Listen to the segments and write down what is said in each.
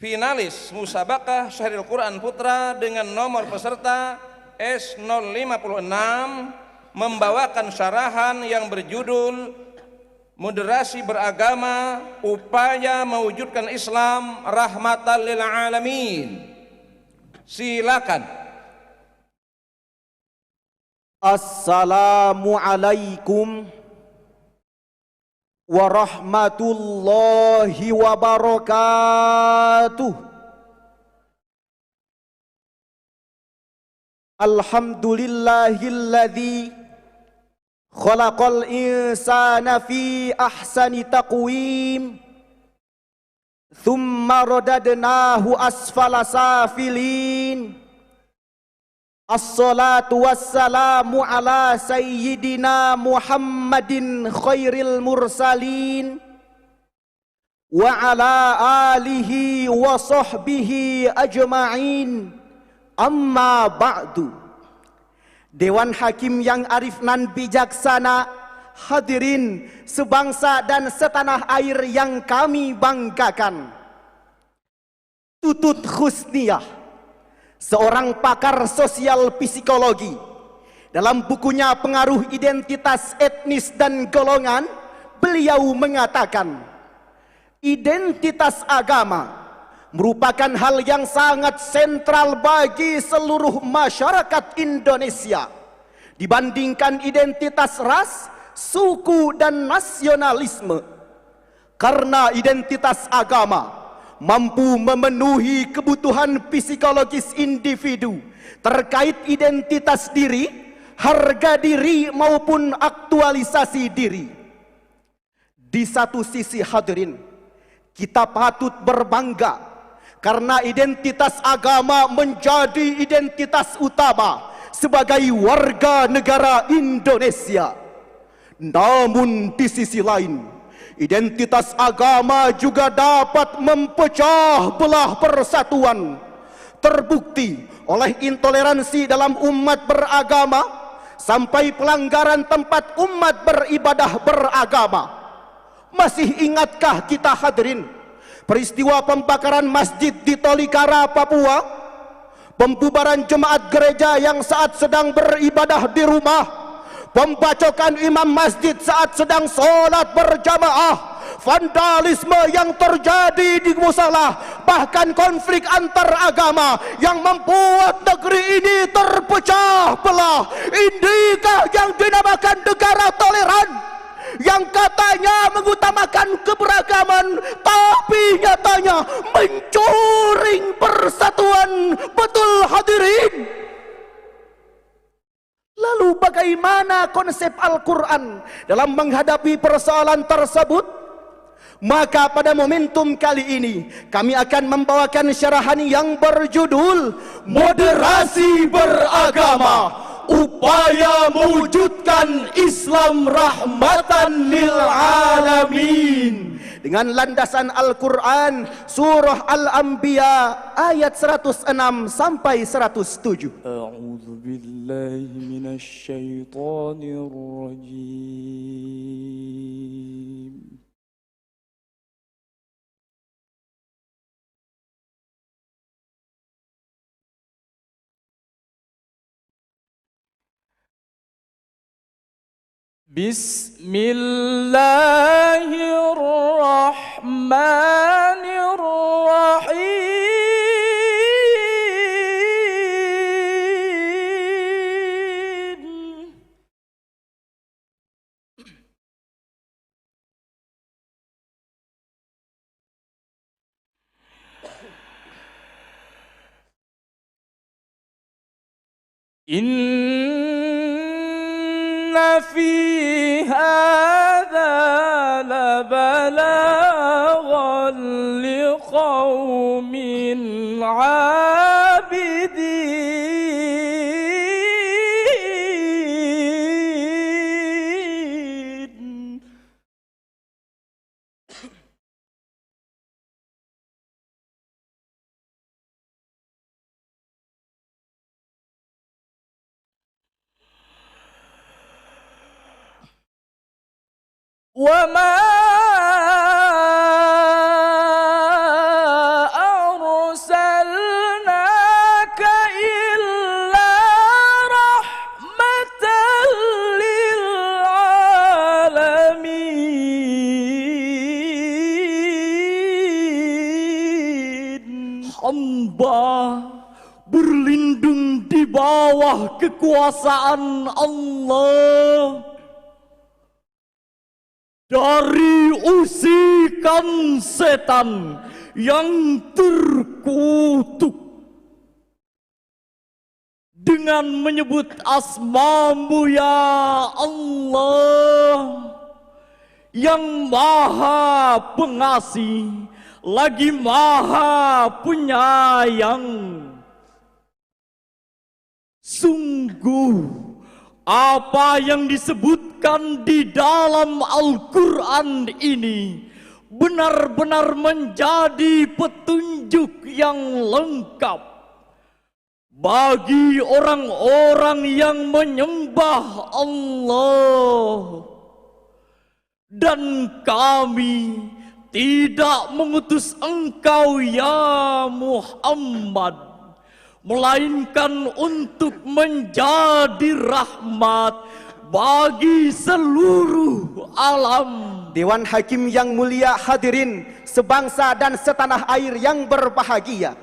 finalis Musabaqah Syahril Quran Putra dengan nomor peserta S056 membawakan syarahan yang berjudul Moderasi Beragama, Upaya Mewujudkan Islam Rahmatan lil Alamin. Silakan. Assalamualaikum warahmatullahi wabarakatuh. Alhamdulillahilladzi khalaqal insana fi ahsani taqwim thumma radadnahu asfala safilin. Assalatu wassalamu ala sayyidina Muhammadin khairil mursalin wa ala alihi wa sahbihi ajma'in. Amma ba'du. Dewan Hakim yang arif nan bijaksana, hadirin sebangsa dan setanah air yang kami banggakan. Tutut Husniyah, seorang pakar sosial psikologi, dalam bukunya Pengaruh Identitas Etnis dan Golongan, beliau mengatakan, identitas agama merupakan hal yang sangat sentral bagi seluruh masyarakat Indonesia dibandingkan identitas ras, suku, dan nasionalisme. Karena identitas agama mampu memenuhi kebutuhan psikologis individu terkait identitas diri, harga diri, maupun aktualisasi diri. Di satu sisi, hadirin, kita patut berbangga karena identitas agama menjadi identitas utama sebagai warga negara Indonesia. Namun di sisi lain, identitas agama juga dapat mempecah belah persatuan. Terbukti oleh intoleransi dalam umat beragama sampai pelanggaran tempat umat beribadah beragama. Masih ingatkah kita, hadirin, peristiwa pembakaran masjid di Tolikara, Papua, pembubaran jemaat gereja yang saat sedang beribadah di rumah, pembacokan imam masjid saat sedang sholat berjamaah, vandalisme yang terjadi di musala, bahkan konflik antar agama yang membuat negeri ini terpecah belah. Inikah yang dinamakan negara toleran, yang katanya mengutamakan keberagaman, tapi nyatanya mencoreng persatuan? Betul, hadirin? Lalu bagaimana konsep Al-Quran dalam menghadapi persoalan tersebut? Maka pada momentum kali ini kami akan membawakan syarahan yang berjudul Moderasi Beragama, Upaya Mewujudkan Islam Rahmatan lil Alamin, dengan landasan Al-Quran Surah Al-Anbiya ayat 106 sampai 107. A'udzu billahi minasy syaithanir rajim. Bismillahirrahmanirrahim. Inna fi hadza labalaghan liqaumin 'abidin. Wa ma bawah kekuasaan Allah dari usikan setan yang terkutuk dengan menyebut asma-Mu ya Allah yang Maha Pengasih lagi Maha Penyayang. Sungguh apa yang disebutkan di dalam Al-Quran ini benar-benar menjadi petunjuk yang lengkap bagi orang-orang yang menyembah Allah. Dan kami tidak mengutus engkau ya Muhammad, melainkan untuk menjadi rahmat bagi seluruh alam. Dewan Hakim yang mulia, hadirin sebangsa dan setanah air yang berbahagia,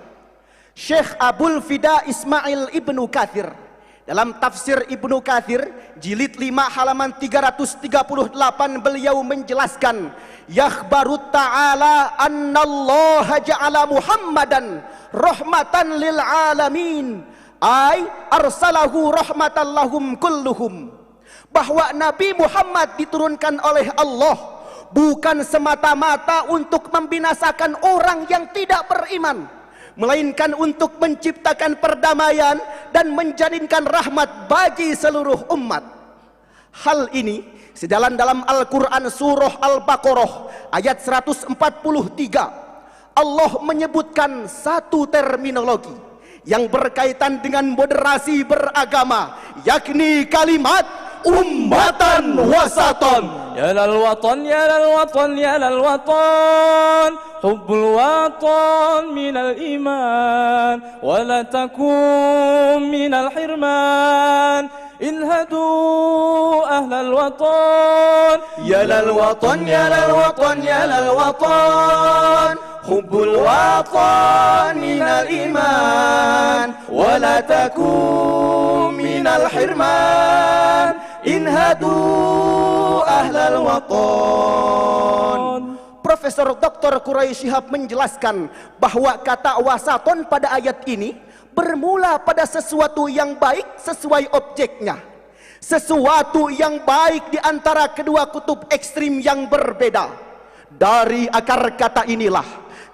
Syekh Abul Fida Ismail Ibnu Katsir dalam tafsir Ibnu Katsir jilid 5 halaman 338 beliau menjelaskan, yakhbaru ta'ala annallaha ja'ala Muhammadan rahmatan lil alamin ay arsalahu rahmatan lahum kulluhum, bahwa Nabi Muhammad diturunkan oleh Allah bukan semata-mata untuk membinasakan orang yang tidak beriman, melainkan untuk menciptakan perdamaian dan menjadikan rahmat bagi seluruh umat. Hal ini sejalan dalam Al-Quran surah Al-Baqarah ayat 143. Allah menyebutkan satu terminologi yang berkaitan dengan moderasi beragama, yakni kalimat ummatan wasatan. Ya lal watan, ya lal watan, ya lal watan, hubbul watan minal iman, wa la takum minal hirman, inhadu ahlal watan. Ya lal watan, ya lal watan, ya lal watan, hubbul watan minal iman, wa la takum minal hirman, inhadu ahlal watan. Profesor Dr. Quraisy Shihab menjelaskan bahwa kata wasaton pada ayat ini bermula pada sesuatu yang baik sesuai objeknya, sesuatu yang baik di antara kedua kutub ekstrim yang berbeda. Dari akar kata inilah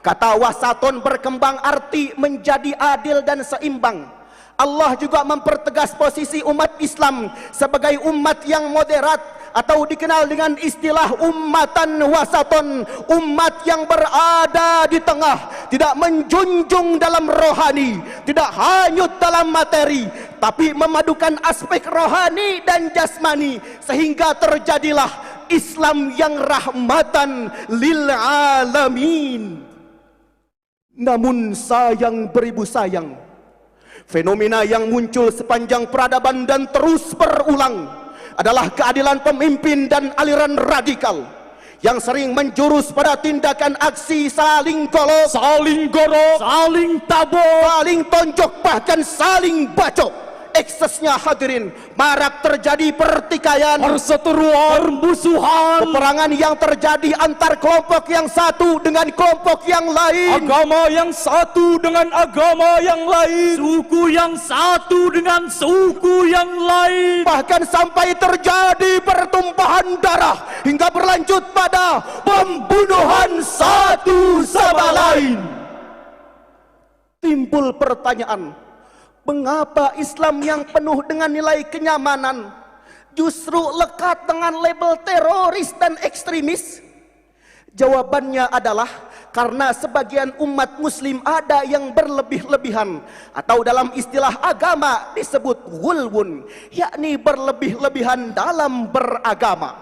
kata wasaton berkembang arti menjadi adil dan seimbang. Allah juga mempertegas posisi umat Islam sebagai umat yang moderat atau dikenal dengan istilah ummatan wasaton, umat yang berada di tengah, tidak menjunjung dalam rohani, tidak hanyut dalam materi, tapi memadukan aspek rohani dan jasmani, sehingga terjadilah Islam yang rahmatan lil alamin. Namun sayang beribu sayang, fenomena yang muncul sepanjang peradaban dan terus berulang adalah keadilan pemimpin dan aliran radikal yang sering menjurus pada tindakan aksi saling golok, saling gorok, saling tabok, saling tonjok, bahkan saling bacok. Eksesnya hadirin, marak terjadi pertikaian, perseteruan, permusuhan, peperangan yang terjadi antar kelompok yang satu dengan kelompok yang lain, agama yang satu dengan agama yang lain, suku yang satu dengan suku yang lain, bahkan sampai terjadi pertumpahan darah hingga berlanjut pada pembunuhan satu sama lain. Timbul pertanyaan, mengapa Islam yang penuh dengan nilai kenyamanan justru lekat dengan label teroris dan ekstremis? Jawabannya adalah karena sebagian umat muslim ada yang berlebih-lebihan, atau dalam istilah agama disebut ghulwun, yakni berlebih-lebihan dalam beragama.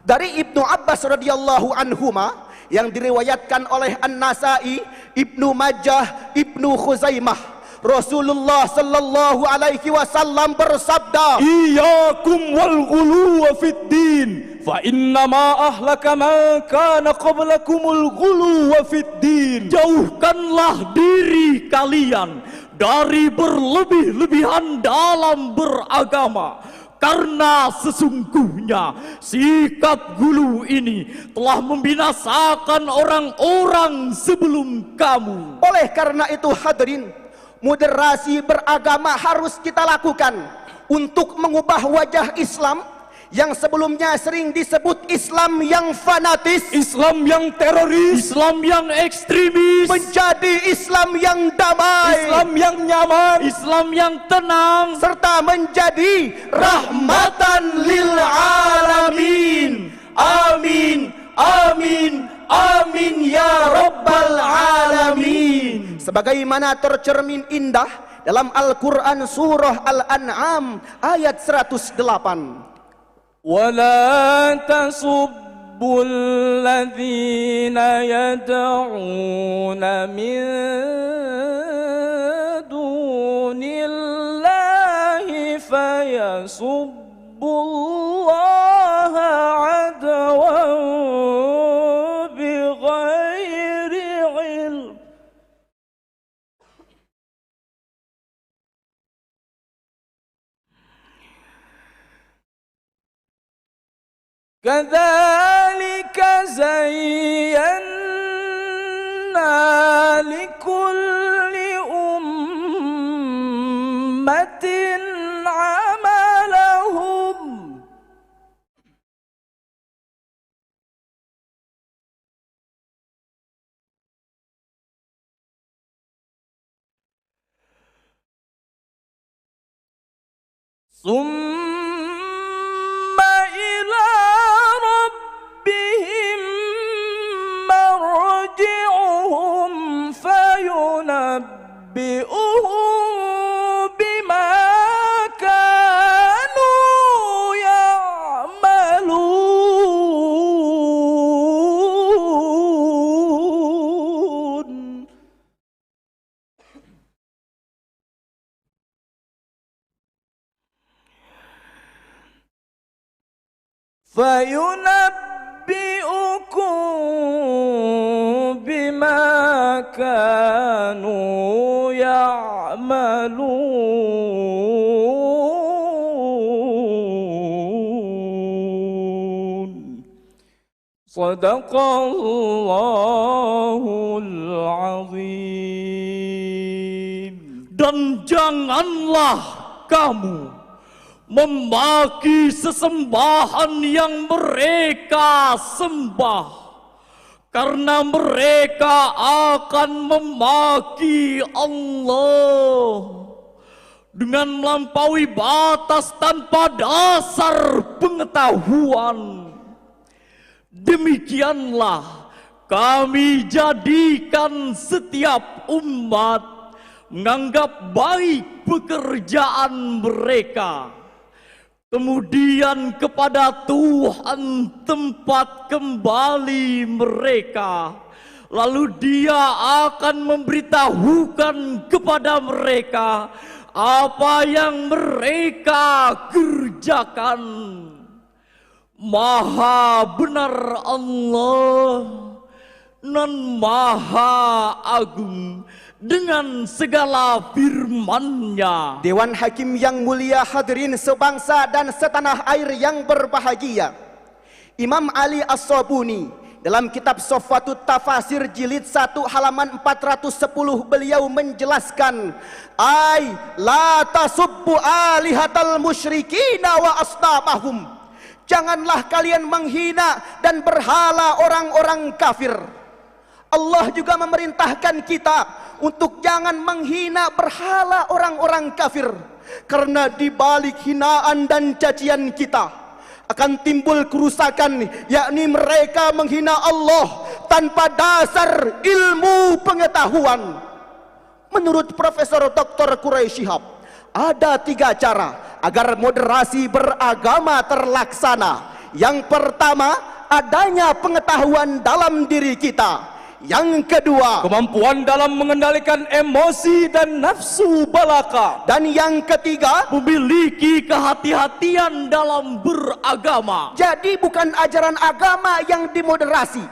Dari Ibnu Abbas radhiyallahu anhuma yang diriwayatkan oleh An-Nasai, Ibnu Majah, Ibnu Khuzaimah, Rasulullah sallallahu alaihi wasallam bersabda, "Iyyakum wal ghuluwa fid din, fa inna ma ahlaka man kana qablakumul ghuluwa fid din." Jauhkanlah diri kalian dari berlebih-lebihan dalam beragama. Karena sesungguhnya sikap gulu ini telah membinasakan orang-orang sebelum kamu. Oleh karena itu hadirin, moderasi beragama harus kita lakukan untuk mengubah wajah Islam yang sebelumnya sering disebut Islam yang fanatis, Islam yang teroris, Islam yang ekstremis, menjadi Islam yang damai, Islam yang nyaman, Islam yang tenang, serta menjadi rahmatan lil alamin. Amin, amin, amin ya rabbal alamin. Sebagaimana tercermin indah dalam Al-Quran surah Al-An'am ayat 108. ولا تسبوا الذين يدعون من دون الله فيسبوا الله عدوا بغير علم. كذلك زينا لكل أمة عملهم ثم إلى ربهم مرجعهم فينبئهم بما كانوا يعملون. فينبئكم بما كانوا يعملون. صدق الله العظيم. Dan janganlah kamu memaki sesembahan yang mereka sembah, karena mereka akan memaki Allah dengan melampaui batas tanpa dasar pengetahuan. Demikianlah kami jadikan setiap umat menganggap baik pekerjaan mereka, kemudian kepada Tuhan tempat kembali mereka, lalu Dia akan memberitahukan kepada mereka apa yang mereka kerjakan. Maha benar Allah nan Maha Agung dengan segala firman-Nya. Dewan Hakim yang mulia, hadirin sebangsa dan setanah air yang berbahagia, Imam Ali As-Sabuni dalam kitab Sofwatut Tafasir jilid 1 halaman 410 beliau menjelaskan, ay la tasubbu alihatal musyrikina wa asnamahum. Janganlah kalian menghina dan berhala orang-orang kafir. Allah juga memerintahkan kita untuk jangan menghina berhala orang-orang kafir, karena di balik hinaan dan cacian kita akan timbul kerusakan, yakni mereka menghina Allah tanpa dasar ilmu pengetahuan. Menurut Profesor Dr. Quraisy Shihab, ada 3 cara agar moderasi beragama terlaksana. Yang pertama, adanya pengetahuan dalam diri kita. Yang kedua, kemampuan dalam mengendalikan emosi dan nafsu balaka. Dan yang ketiga, memiliki kehati-hatian dalam beragama. Jadi bukan ajaran agama yang dimoderasi,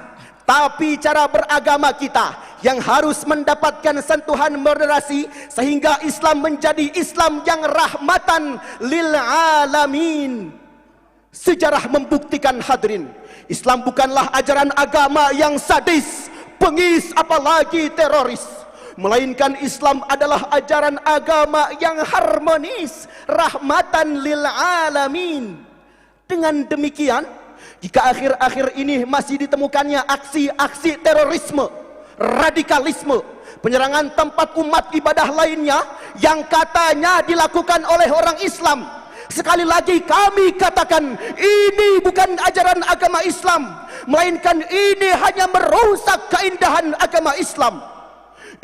tapi cara beragama kita yang harus mendapatkan sentuhan moderasi sehingga Islam menjadi Islam yang rahmatan lil alamin. Sejarah membuktikan hadirin, Islam bukanlah ajaran agama yang sadis, bengis, apalagi teroris, melainkan Islam adalah ajaran agama yang harmonis, rahmatan lil alamin. Dengan demikian, jika akhir-akhir ini masih ditemukannya aksi-aksi terorisme, radikalisme, penyerangan tempat umat ibadah lainnya yang katanya dilakukan oleh orang Islam, sekali lagi kami katakan, ini bukan ajaran agama Islam, melainkan ini hanya merusak keindahan agama Islam.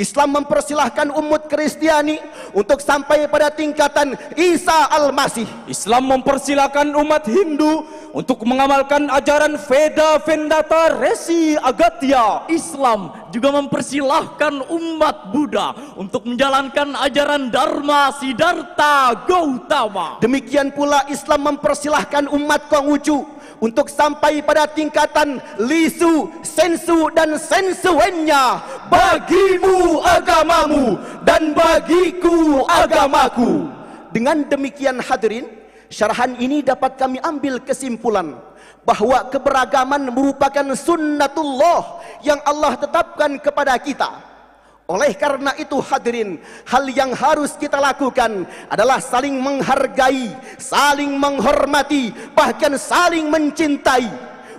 Islam mempersilahkan umat Kristiani untuk sampai pada tingkatan Isa Al-Masih. Islam mempersilahkan umat Hindu untuk mengamalkan ajaran Veda Vendata Resi Agatya. Islam juga mempersilahkan umat Buddha untuk menjalankan ajaran Dharma Siddhartha Gautama. Demikian pula Islam mempersilahkan umat Konghucu untuk sampai pada tingkatan Lisu, Sensu, dan Sensuennya. Bagimu agamamu dan bagiku agamaku. Dengan demikian hadirin, syarahan ini dapat kami ambil kesimpulan bahwa keberagaman merupakan sunnatullah yang Allah tetapkan kepada kita. Oleh karena itu hadirin, hal yang harus kita lakukan adalah saling menghargai, saling menghormati, bahkan saling mencintai,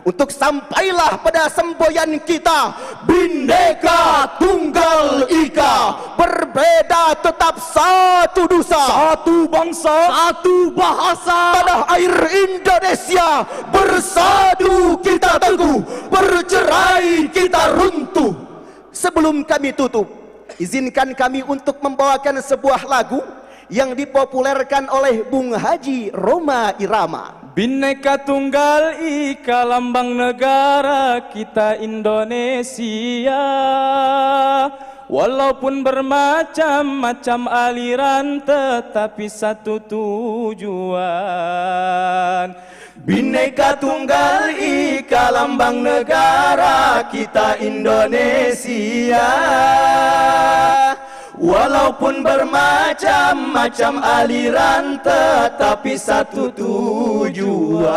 untuk sampailah pada semboyan kita, Bhinneka Tunggal Ika, berbeda tetap satu dosa, Satu bangsa, Satu bahasa, tanah air Indonesia, bersatu kita teguh, bercerai kita runtuh. Sebelum kami tutup, izinkan kami untuk membawakan sebuah lagu yang dipopulerkan oleh Bung Haji Rhoma Irama. Bhinneka Tunggal Ika, lambang negara kita Indonesia. Walaupun bermacam-macam aliran, tetapi satu tujuan. Bhinneka Tunggal Ika, lambang negara kita Indonesia. Walaupun bermacam-macam aliran, tetapi satu tujuan.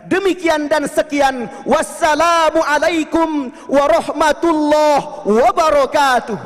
Demikian dan sekian. Wassalamualaikum warahmatullahi wabarakatuh.